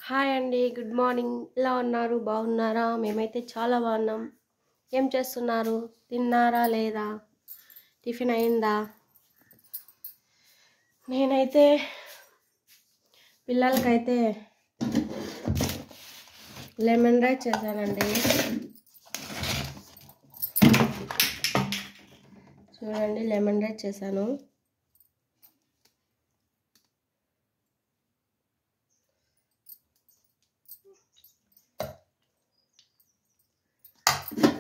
Hi అండి, good morning. ఎలా ఉన్నారు? బాగున్నారా? మేమైతే చాలా బాగున్నాం. ఏం చేస్తున్నారు? తిన్నారా లేదా? టిఫిన్ అయిందా? నేనైతే పిల్లలకైతే లెమన్ రైస్ చేశానండి. చూడండి, లెమన్ రైస్ చేశాను.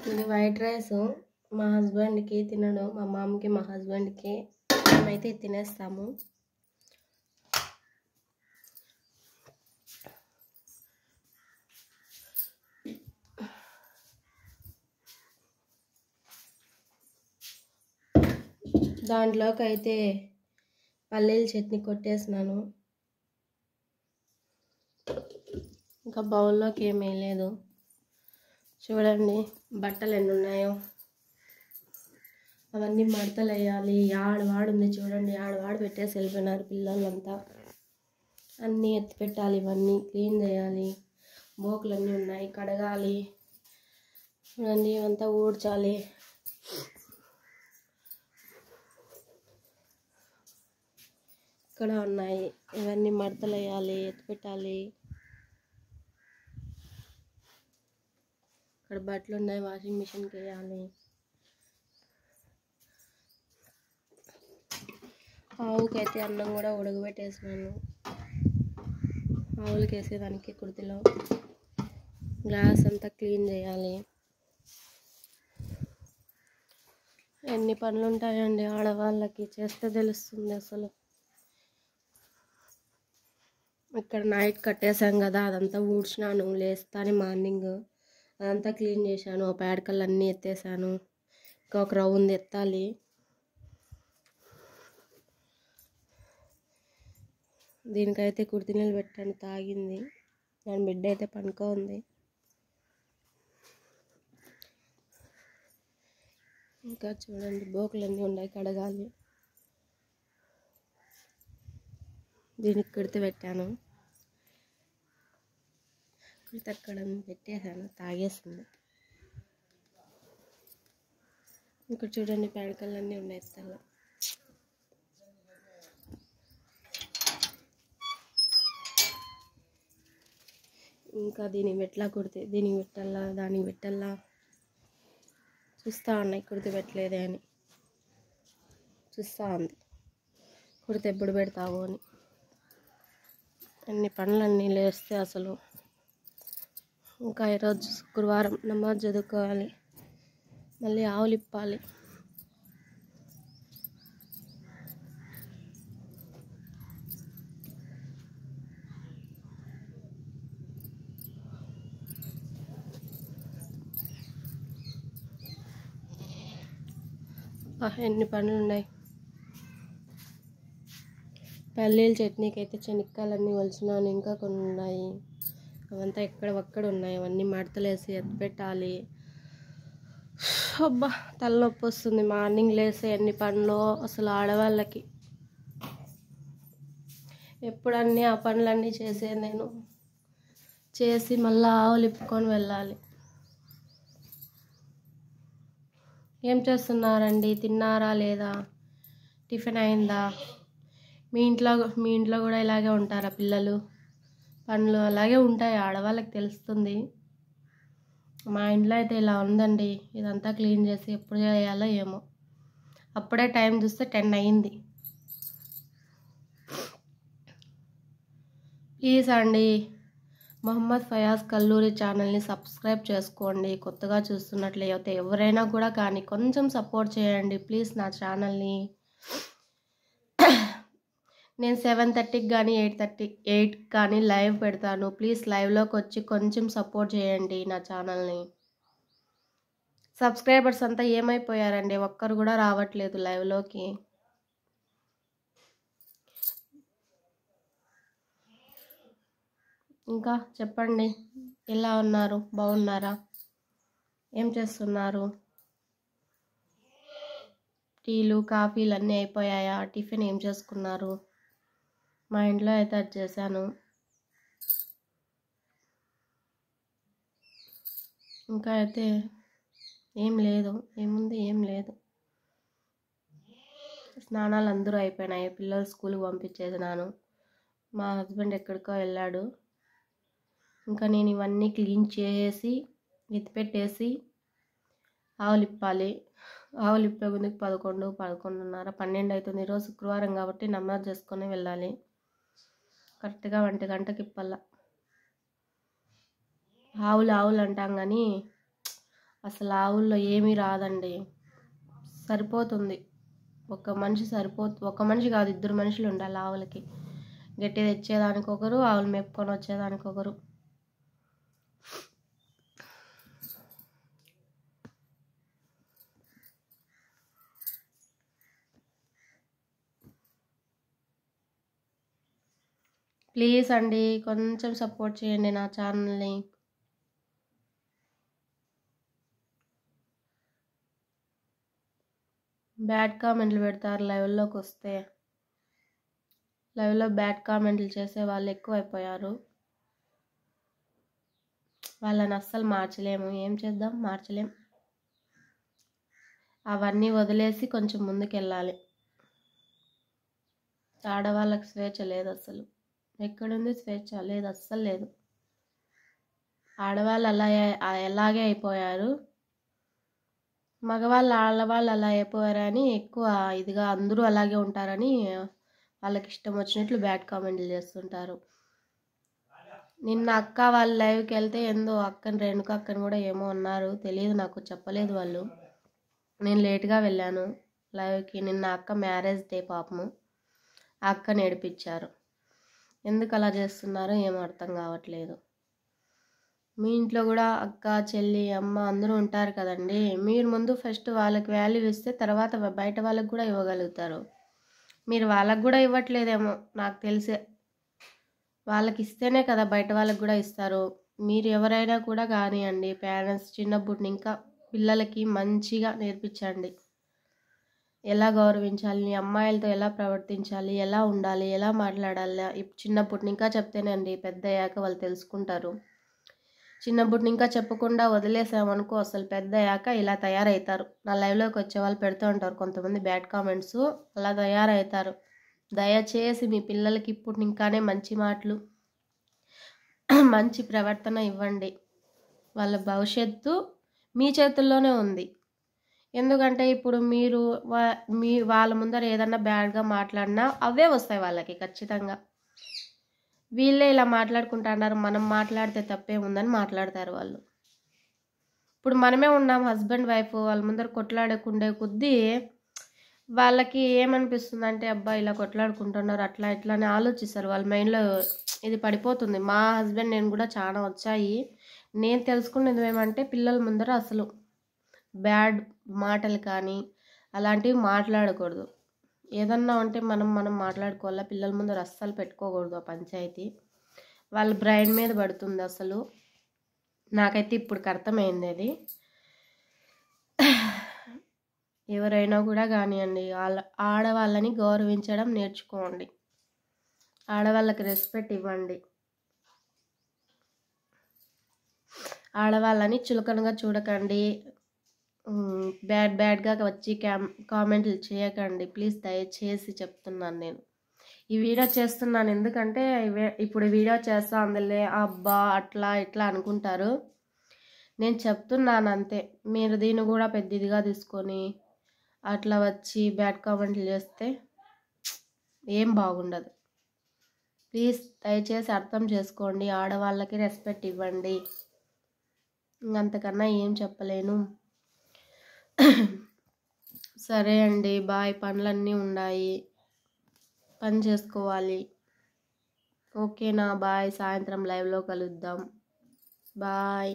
ఇది వైట్ రైస్. మా హస్బెండ్కి తినడు, మా మామకి మా హస్బెండ్కి. మేమైతే తినేస్తాము. దాంట్లోకి అయితే పల్లీల చట్నీ కొట్టేసినాను. ఇంకా బౌల్లోకి ఏమీ లేదు. చూడండి బట్టలు ఎన్ని ఉన్నాయో, అవన్నీ మడతలు వేయాలి. ఆడవాడుంది చూడండి, ఆడవాడు పెట్టేసి వెళ్ళిపోయినారు పిల్లలంతా. అన్నీ ఎత్తి పెట్టాలి, ఇవన్నీ క్లీన్ చేయాలి. బోకులన్నీ ఉన్నాయి, కడగాలి. చూడండి ఇవంతా ఊడ్చాలి. ఇక్కడ ఉన్నాయి, ఇవన్నీ మడతలు వేయాలి, ఎత్తి పెట్టాలి. ఇక్కడ బట్టలు ఉన్నాయి, వాషింగ్ మిషన్కి వేయాలి. ఆవుకైతే అన్నం కూడా ఉడకబెట్టేసినాను. ఆవులకి వేసేదానికి కుర్తిలో గ్లాస్ అంతా క్లీన్ చేయాలి. ఎన్ని పనులు ఉంటాయండి ఆడవాళ్ళకి, చేస్తే తెలుస్తుంది అసలు. ఇక్కడ నైట్ కట్టేసాం కదా, అదంతా ఊడ్చినాను. లేస్తాను మార్నింగ్ అదంతా క్లీన్ చేశాను. పేడకలు అన్నీ ఎత్తేసాను. ఇంకా ఒక రౌండ్ ఎత్తాలి. దీనికైతే కుర్తి నీళ్ళు పెట్టాను, తాగింది. దాని బిడ్డ అయితే పనుకో ఉంది. ఇంకా చూడండి బోకులన్నీ ఉన్నాయి, కడగాలి. దీనికి కుర్తి పెట్టాను, కుర్తి అక్కడ పెట్టేసాను, తాగేసింది. ఇక్కడ చూడండి పేడకలన్నీ ఉన్నాయి ఎత్తాల. ఇంకా దీనికి పెట్టలా కుర్తి, దీనికి పెట్టాలా దానికి పెట్టాలా చూస్తూ ఉన్నాయి. కుర్తి పెట్టలేదే అని చూస్తూ ఉంది, కుర్తి ఎప్పుడు పెడతావు అని. అన్ని పనులన్నీ లేస్తే అసలు. ఇంకా ఈరోజు శుక్రవారం, నమాజ్ చదువుకోవాలి, మళ్ళీ ఆవులు ఇప్పాలి. ఎన్ని పనులు ఉన్నాయి. పల్లీల చట్నీకి అయితే శనక్కాయలన్నీ ఒలిచినాను, ఇంకా కొన్ని ఉన్నాయి. అవంతా ఎక్కడ ఉన్నాయి, అవన్నీ మడతలేసి ఎత్తి పెట్టాలి. అబ్బా తలనొప్పి వస్తుంది మార్నింగ్ లేస్తే. ఎన్ని పనులు అసలు ఆడవాళ్ళకి. ఎప్పుడన్నీ ఆ పనులన్నీ చేసేది నేను. చేసి మళ్ళీ ఆవులు ఇప్పుకొని వెళ్ళాలి. ఏం చేస్తున్నారండి? తిన్నారా లేదా? టిఫిన్ అయిందా? మీ ఇంట్లో కూడా ఇలాగే ఉంటారా పిల్లలు? పనులు అలాగే ఉంటాయి, ఆడవాళ్ళకి తెలుస్తుంది. మా ఇంట్లో అయితే ఇలా ఉందండి. ఇదంతా క్లీన్ చేసి ఎప్పుడు చేయాలో ఏమో. అప్పుడే టైం చూస్తే 10 అయింది. ప్లీజ్ అండి, మొహమ్మద్ ఫయాజ్ కల్లూరి ఛానల్ని సబ్స్క్రైబ్ చేసుకోండి. కొత్తగా చూస్తున్నట్లయితే ఎవరైనా కూడా కానీ కొంచెం సపోర్ట్ చేయండి ప్లీజ్ నా ఛానల్ని. నేను 7:30కి కానీ 8 కానీ లైవ్ పెడతాను. ప్లీజ్ లైవ్లోకి వచ్చి కొంచెం సపోర్ట్ చేయండి నా ఛానల్ని. సబ్స్క్రైబర్స్ అంతా ఏమైపోయారండి? ఒక్కరు కూడా రావట్లేదు లైవ్లోకి. ఇంకా చెప్పండి, ఎలా ఉన్నారు? బాగున్నారా? ఏం చేస్తున్నారు? టీలు కాఫీలు అన్నీ అయిపోయాయా? టిఫిన్ ఏం చేసుకున్నారు? మా ఇంట్లో అయితే అది చేశాను. ఇంకా అయితే ఏం లేదు, ఏం లేదు. స్నానాలు అందరూ అయిపోయినాయి, పిల్లలు స్కూల్కి పంపించేసినాను. మా హస్బెండ్ ఎక్కడికో వెళ్ళాడు. ఇంకా నేను ఇవన్నీ క్లీన్ చేసి ఎత్తిపెట్టేసి ఆవులు ఇప్పాలి. ఆవులు ఇప్పే ముందుకు 11, 11:30, 12 అవుతుంది. ఈరోజు శుక్రవారం కాబట్టి నమాజ్ చేసుకొని వెళ్ళాలి. కరెక్ట్గా 1 గంటకి ఇప్పాల. ఆవులు అంటాం కానీ అసలు ఆవుల్లో ఏమీ రాదండి. సరిపోతుంది, ఒక మనిషి కాదు, 2 మనుషులు ఉండాలి ఆవులకి. గట్టి తెచ్చేదానికి ఒకరు, ఆవులు మేపుకొని వచ్చేదానికి ఒకరు. ప్లీజ్ అండి, కొంచెం సపోర్ట్ చేయండి నా ఛానల్ని. బ్యాడ్ కామెంట్లు పెడతారు లైవ్లోకి వస్తే. లైవ్లో బ్యాడ్ కామెంట్లు చేసే వాళ్ళు ఎక్కువైపోయారు. వాళ్ళని అస్సలు మార్చలేము, ఏం చేద్దాం, మార్చలేం. అవన్నీ వదిలేసి కొంచెం ముందుకెళ్ళాలి. ఆడవాళ్ళకి స్వేచ్ఛ లేదు అసలు. ఎక్కడుంది స్వేచ్ఛ? లేదు, అస్సలు లేదు. ఆడవాళ్ళు ఎలాగే అయిపోయారు, మగవాళ్ళు ఆడవాళ్ళు అలా అయిపోయారని ఎక్కువ ఇదిగా అందరూ అలాగే ఉంటారని వాళ్ళకి ఇష్టం వచ్చినట్లు బ్యాడ్ కామెంట్లు చేస్తుంటారు. నిన్న అక్క వాళ్ళ లైవ్కి వెళ్తే ఏందో అక్కని, రేణుక అక్కని కూడా ఏమో అన్నారు, తెలియదు నాకు, చెప్పలేదు వాళ్ళు. నేను లేట్గా వెళ్ళాను లైవ్కి. నిన్న అక్క మ్యారేజ్ డే పాపము, ఆ అక్కని ఏడిపించారు. ఎందుకు అలా చేస్తున్నారో ఏమో అర్థం కావట్లేదు. మీ ఇంట్లో కూడా అక్క, చెల్లి, అమ్మ అందరూ ఉంటారు కదండి. మీరు ముందు ఫస్ట్ వాళ్ళకి వాల్యూ ఇస్తే తర్వాత బయట వాళ్ళకి కూడా ఇవ్వగలుగుతారు. మీరు వాళ్ళకి కూడా ఇవ్వట్లేదేమో నాకు తెలిసే. వాళ్ళకి ఇస్తేనే కదా బయట వాళ్ళకి కూడా ఇస్తారు. మీరు ఎవరైనా కూడా కానివ్వండి, పేరెంట్స్ చిన్నప్పుడు ఇంకా పిల్లలకి మంచిగా నేర్పించండి. ఎలా గౌరవించాలి, అమ్మాయిలతో ఎలా ప్రవర్తించాలి, ఎలా ఉండాలి, ఎలా మాట్లాడాలి. చిన్నప్పుడు ఇంకా చెప్తేనండి పెద్ద అయ్యాక వాళ్ళు తెలుసుకుంటారు. చిన్నప్పుడు ఇంకా చెప్పకుండా వదిలేసామనుకో అసలు పెద్ద అయ్యాక ఇలా తయారవుతారు. నా లైవ్లోకి వచ్చే వాళ్ళు పెడుతూ ఉంటారు కొంతమంది బ్యాడ్ కామెంట్స్, అలా తయారవుతారు. దయచేసి మీ పిల్లలకి ఇప్పుడు ఇంకానే మంచి మాటలు, మంచి ప్రవర్తన ఇవ్వండి. వాళ్ళ భవిష్యత్తు మీ చేతుల్లోనే ఉంది. ఎందుకంటే ఇప్పుడు మీరు వాళ్ళ ముందర ఏదన్నా బ్యాడ్గా మాట్లాడినా అవే వస్తాయి వాళ్ళకి ఖచ్చితంగా. వీళ్ళే ఇలా మాట్లాడుకుంటున్నారు, మనం మాట్లాడితే తప్పే ఉందని మాట్లాడతారు వాళ్ళు. ఇప్పుడు మనమే ఉన్నాం హస్బెండ్ వైఫ్, వాళ్ళ ముందర కొట్లాడకుండే కొద్దీ వాళ్ళకి ఏమనిపిస్తుంది అంటే అబ్బా ఇలా కొట్లాడుకుంటున్నారు అట్లా ఇట్లా అని ఆలోచిస్తారు. వాళ్ళ మైండ్లో ఇది పడిపోతుంది. మా హస్బెండ్ నేను కూడా చాలా వచ్చాయి. నేను తెలుసుకున్నది ఏమంటే పిల్లల ముందర అసలు బ్యాడ్ మాటలు కానీ అలాంటివి మాట్లాడకూడదు. ఏదన్నా ఉంటే మనం మాట్లాడుకోవాలా. పిల్లల ముందర అస్సలు పెట్టుకోకూడదు ఆ పంచాయతీ. వాళ్ళ బ్రెయిన్ మీద పడుతుంది అసలు. నాకైతే ఇప్పుడు అర్థమైంది అది. ఎవరైనా కూడా కానివ్వండి, ఆడవాళ్ళని గౌరవించడం నేర్చుకోండి. ఆడవాళ్ళకి రెస్పెక్ట్ ఇవ్వండి. ఆడవాళ్ళని చులకనగా చూడకండి. బ్యాడ్గా వచ్చి కామెంట్లు చేయకండి ప్లీజ్, దయచేసి చెప్తున్నాను. నేను ఈ వీడియో చేస్తున్నాను ఎందుకంటే ఇప్పుడు వీడియో చేస్తా అందులో అబ్బా అట్లా ఇట్లా అనుకుంటారు. నేను చెప్తున్నాను అంతే. మీరు దీన్ని కూడా పెద్దదిగా తీసుకొని అట్లా వచ్చి బ్యాడ్ కామెంట్లు చేస్తే ఏం బాగుండదు. ప్లీజ్ దయచేసి అర్థం చేసుకోండి. ఆడవాళ్ళకి రెస్పెక్ట్ ఇవ్వండి. ఇంకంతకన్నా ఏం చెప్పలేను. సరే అండి, బాయ్. పనులన్నీ ఉన్నాయి, పని చేసుకోవాలి. ఓకేనా? బాయ్. సాయంత్రం లైవ్లో కలుద్దాం. బాయ్.